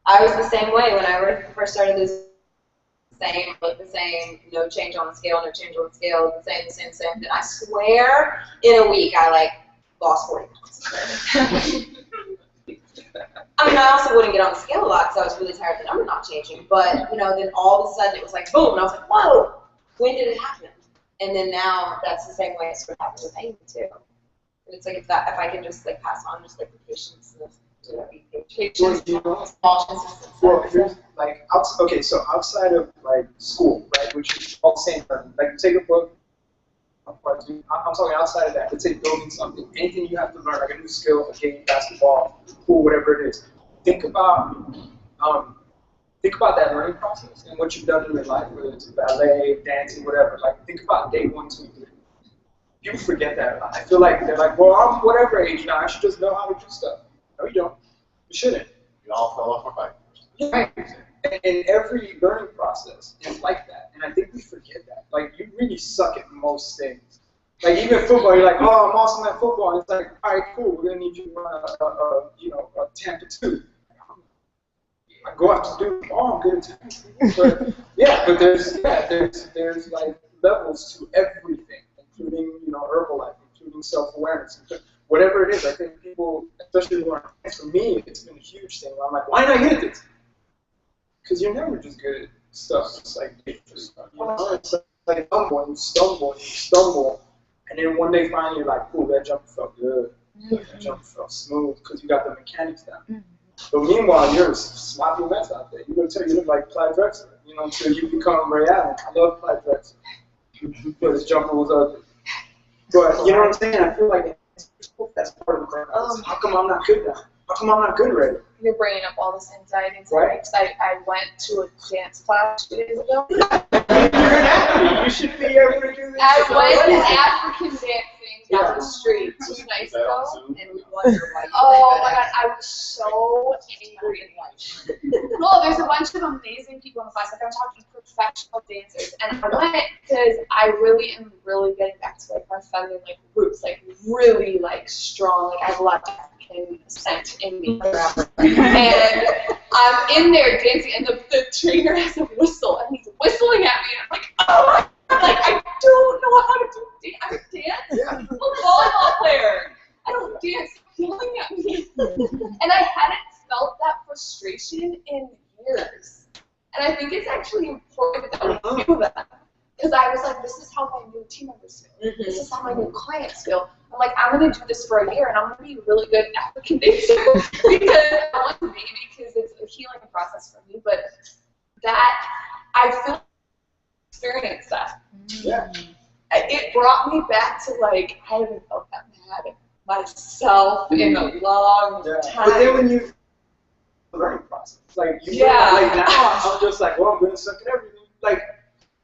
Speaker 4: I was the same way when I first started this. Look the same, no change on the scale, no change on the scale, the same. Then I swear, in a week, I like lost 40 pounds. I mean, I also wouldn't get on the scale a lot because I was really tired of the number not changing. But, you know, then all of a sudden it was like, boom, and I was like, whoa, when did it happen? And then now that's the same way it sort of happened with Amy, too. And it's like, if I can just, like, pass on just, like, the patience and be patient.
Speaker 5: Well, here's, like, okay, so outside of, like, school, right, which is all the same, like, take a book, I'm talking outside of that. Let's say building something, anything you have to learn, like a new skill, a game, basketball, pool, whatever it is. Think about that learning process and what you've done in your life, whether it's ballet, dancing, whatever. Like, think about day 1, 2, 3. People forget that. I feel like they're like, well, I'm whatever age now, I should just know how to do stuff. No, you don't. You shouldn't.
Speaker 6: We all fell off our bike.
Speaker 5: Right. And every learning process is like that. And I think we forget that. Like, you really suck at most things. Like, even football, you're like, oh, I'm awesome at football. And it's like, all right, cool, we're going to need you to run a Tampa 2. I go out to do, oh, I'm good at Tampa. But, yeah, but there's like, levels to everything, including, Herbalife, including self-awareness. Whatever it is, I think people, especially who are, for me, it's been a huge thing. Where I'm like, why not good at this? Because you're never just good at stuff. It's like, it's like you stumble, and then one day finally you're like, cool, that jump felt good. That jump felt smooth, because you got the mechanics down. But meanwhile, you're a sloppy mess out there. You're going to tell you look like Clyde Drexler, until you become Ray Allen. I love Clyde Drexler, but his jumper was ugly. But, you know what I'm saying? I feel like that's part of the process. How come I'm not good now? How come I'm not good already?
Speaker 1: You're bringing up all this anxiety.
Speaker 5: Right.
Speaker 1: I went to a dance class 2 days ago.
Speaker 5: You should be able to do this.
Speaker 1: I went to African dancing down the street 2 nights ago.
Speaker 4: And we wonder why you
Speaker 1: Oh my god, I was so angry. No, there's a bunch of amazing people in the class. Like, I'm talking professional dancers. And I went because I really am getting back to like my feminine roots, like really strong. Like, I have a lot of African scent in me. And I'm in there dancing, and the trainer has a whistle, and he's whistling at me, and I'm like, oh my god, like, I don't know how to dance. I'm a volleyball player. I don't dance. Yelling at me. And I hadn't felt that frustration in years. And I think it's actually important that we do that. because I was like, this is how my new team members feel. This is how my new clients feel. I'm like, I'm going to do this for a year, and I'm going to be really good at freaking dancing because I want to be, because it's a healing process for me. But that, I feel experience that.
Speaker 5: Yeah.
Speaker 1: It brought me back to, like, I haven't felt that mad at myself in a long time.
Speaker 5: But then when you learning process, like you like now, I'm just like, well, I'm gonna suck at everything. Like,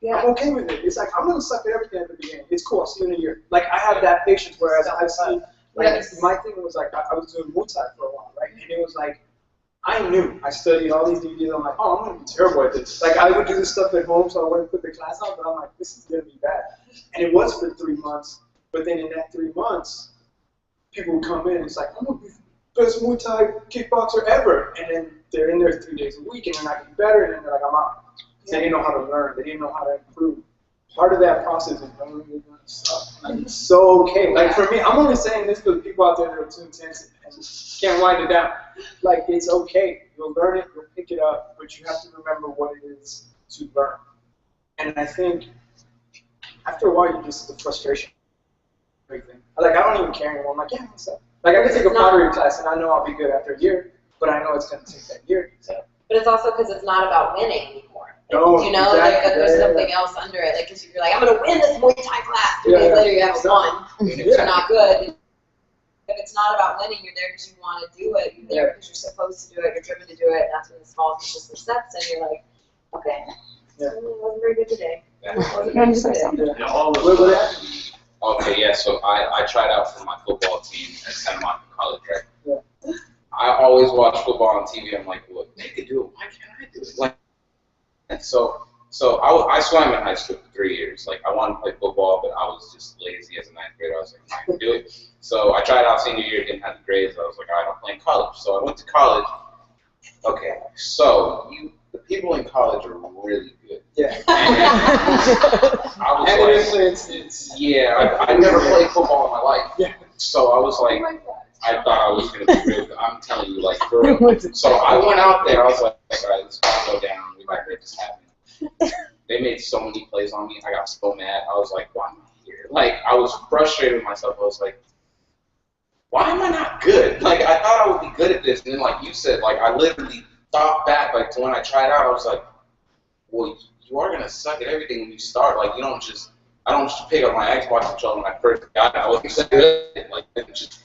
Speaker 5: I'm okay with it. It's like I'm gonna suck at everything at the beginning. It's cool. I'll see you in a year. Like I have that patience. Whereas I've seen, like my thing was like I was doing Muay Thai for a while, right? And it was like I knew. I studied all these DVDs. I'm like, oh, I'm gonna be terrible at this. Like I would do this stuff at home, so I wouldn't put the class on. But I'm like, this is gonna be bad. And it was for 3 months. But then in that 3 months, people would come in. And it's like, I'm gonna be the best Muay Thai kickboxer ever. And then they're in there 3 days a week, and they're not getting better. And then they're like, I'm out. They didn't know how to learn. They didn't know how to improve. Part of that process is learning you're gonna suck. Like it's so okay. Like for me, I'm only saying this for the people out there that are too intense and can't wind it down. Like it's okay. You'll learn it. You'll pick it up. But you have to remember what it is to learn. And I think after a while, you just the frustration. Everything. Like I don't even care anymore. I'm like, yeah, what's up? Like I can take a pottery class and I know I'll be good after a year, but I know it's gonna take that year. So.
Speaker 4: But it's also because it's not about winning anymore. Like,
Speaker 5: No,
Speaker 4: you know,
Speaker 5: exactly.
Speaker 4: like there's something else under it. Like, 'cause you're like, I'm gonna win this Muay Thai class. 3 days later, you haven't won. You're not good. If it's not about winning, you're there because you want to do it. You're there because you're supposed to do it. You're driven to do it. And that's when the small consistent steps, and you're like, okay, it wasn't very good today.
Speaker 6: Yeah, all of
Speaker 5: What
Speaker 7: Okay, yeah, so I tried out for my football team at Santa Monica College, right?
Speaker 5: Yeah.
Speaker 7: I always watch football on TV. I'm like, well, they could do it. Why can't I do it? Like, and so I swam in high school for 3 years. Like, I wanted to play football, but I was just lazy as a ninth grader. I was like, I'm not going to do it. So I tried out senior year, didn't have the grades. I was like, all right, I'll play in college. So I went to college. Okay, so the people in college are really good.
Speaker 5: Yeah.
Speaker 7: I was like, yeah, I never played football in my life.
Speaker 5: Yeah.
Speaker 7: So I was like, I thought I was going to be real good. I'm telling you, like, for real. So I went out there. I was like, all right, let's go down. We got to make this happen. They made so many plays on me. I got so mad. I was like, why am I here? Like, I was frustrated with myself. I was like, why am I not good? Like, I thought I would be good at this. And then, like you said, like, I literally thought back. Like, to when I tried out, I was like, well, you are going to suck at everything when you start. Like, I don't just pick up my Xbox controller when I first got it. I wasn't so good. Like, just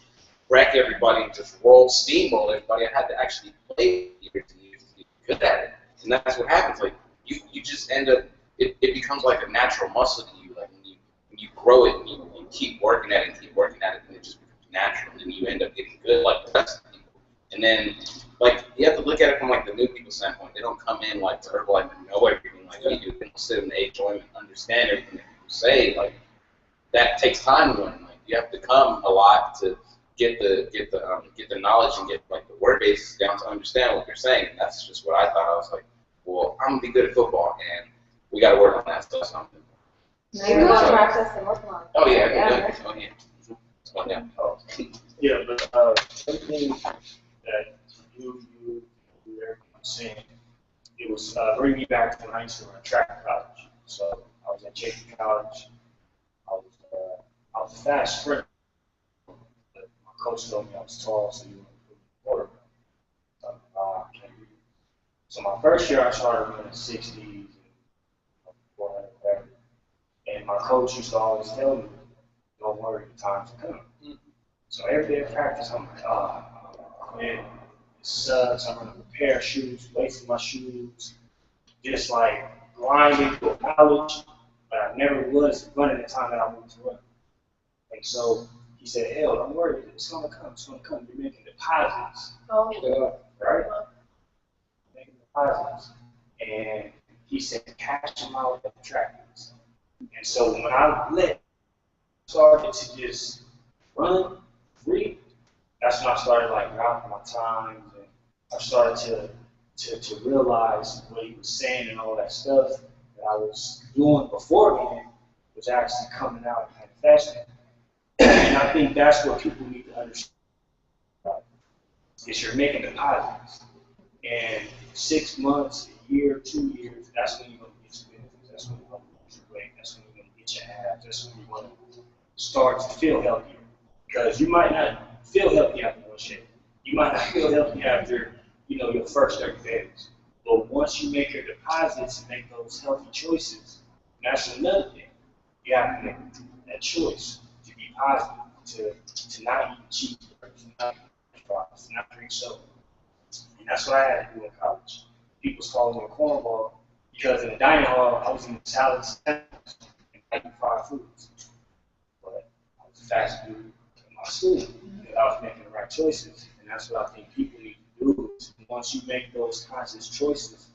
Speaker 7: wreck everybody and just roll steamroll everybody. I had to actually play years and years to get good at it. And that's what happens. Like, you just end up, it becomes like a natural muscle to you. Like, when you grow it and you keep working at it and keep working at it, and it just becomes natural. And then you end up getting good like the rest of the people. And then, like, you have to look at it from, like, the new people's standpoint. They don't come in, like, to Herbalife and know everything like we do. They don't sit in the HOM and understand everything that people say. Like, that takes time to learn. Like, you have to come a lot to get the knowledge and get, like, the word basis down to understand what you're saying. And that's just what I thought. I was like, well, I'm going to be good at football, and we got to work on that stuff. Something.
Speaker 4: Maybe not practice and work on it.
Speaker 7: Oh, yeah. Oh, yeah. Oh, yeah.
Speaker 8: Yeah, but everything that you were saying, it was bringing me back to when I used to run track in college. So I was at JP College. I was a fast sprinter. But my coach told me I was tall, so you want to put me in quarterback. I can't do it. So my first year, I started running 60s and 400 whatever. And my coach used to always tell me, don't worry, the time's coming. So every day of practice, I'm like, man, it sucks. I'm running a pair of shoes, wasting my shoes, just like grinding through college, but I never was running the time that I wanted to run. And so he said, hell, don't worry, it's gonna come, it's gonna come. You're making deposits, right? Making deposits. And he said, cash them out at the track meets. And so when I started to just run free, that's when I started like routing my times, and I started to realize what he was saying and all that stuff that I was doing beforehand was actually coming out and manifesting. And I think that's what people need to understand. Is you're making deposits, and 6 months, a year, 2 years, that's when you're gonna get your benefits. That's when you're gonna get your weight. That's have. That's when you want to start to feel healthier. Because you might not feel healthy after one shake. You might not feel healthy after, your first 30 days. But once you make your deposits and make those healthy choices, that's another thing. You have to make that choice to be positive, to not eat cheeseburgers, to not eat fries, to not drink soda. And that's what I had to do in college. People was calling me a cornball because in the dining hall, I was eating salads and eating fried foods. But I was a fast food in my school because I was making the right choices. And that's what I think people need to do is once you make those conscious choices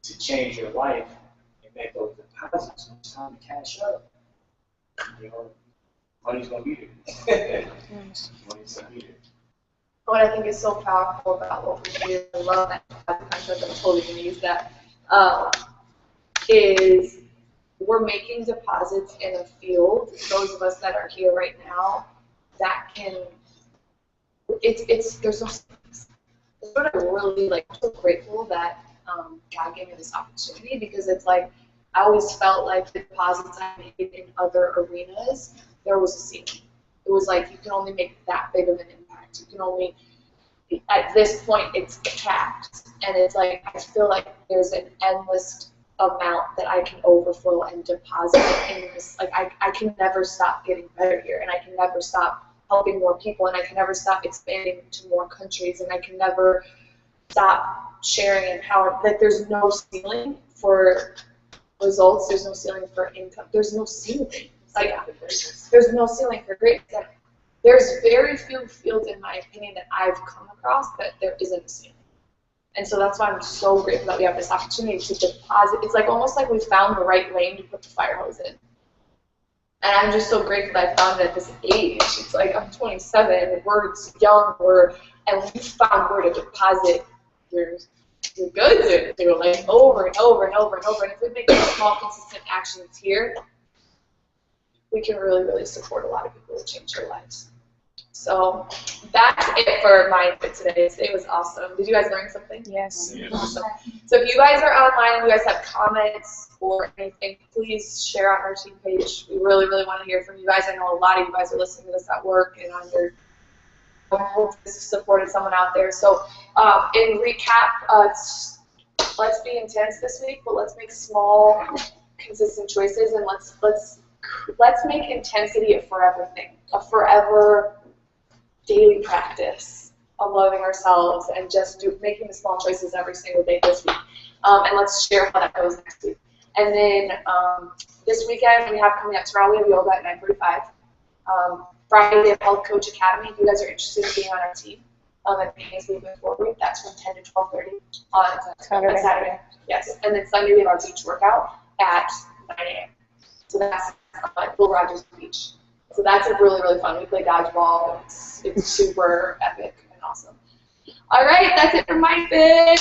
Speaker 8: to change your life and make those deposits, when it's time to cash out, money's gonna be there. Money's gonna be there.
Speaker 1: What I think is so powerful about what we do, I love that concept, I'm totally going to use that, is we're making deposits in a field, those of us that are here right now, that can, there's no, that's what I really, I'm so grateful that God gave me this opportunity, because it's like, I always felt like the deposits I made in other arenas, there was a ceiling. It was like, you can only make that big of an impact. You can only, at this point, it's capped. And it's like, I feel like there's an endless amount that I can overflow and deposit in this. Like, I can never stop getting better here. And I can never stop helping more people. And I can never stop expanding to more countries. And I can never stop sharing and how, like, there's no ceiling for results. There's no ceiling for income. There's no ceiling. Like, there's no ceiling for greatness. There's very few fields, in my opinion, that I've come across that there isn't a ceiling. And so that's why I'm so grateful that we have this opportunity to deposit. It's like almost like we found the right lane to put the fire hose in. And I'm just so grateful that I found it at this age. It's like I'm 27, we're young, and we found where to deposit your goods into, like over and over and over and over. And if we make small, consistent actions here, we can really, really support a lot of people to change their lives. So that's it for MindFit today. Today was awesome. Did you guys learn something?
Speaker 2: Yes.
Speaker 1: Awesome. So if you guys are online and you guys have comments or anything, please share on our team page. We really, really want to hear from you guys. I know a lot of you guys are listening to this at work and on your supported someone out there. So in recap, let's be intense this week, but let's make small, consistent choices, and let's make intensity a forever thing, a forever daily practice of loving ourselves and just making the small choices every single day this week. And let's share how that goes next week. And then this weekend we have coming up tomorrow, we have yoga at 9:45. Friday we have Health Coach Academy. If you guys are interested in being on our team, at Pain's Movement Forward, that's from 10 to 12:30 on Saturday. Yes. And then Sunday we have our beach workout at 9 a.m. So that's Will Rogers Beach. So that's a really, really fun. We play dodgeball. It's super epic and awesome. All right, that's it for MindFit.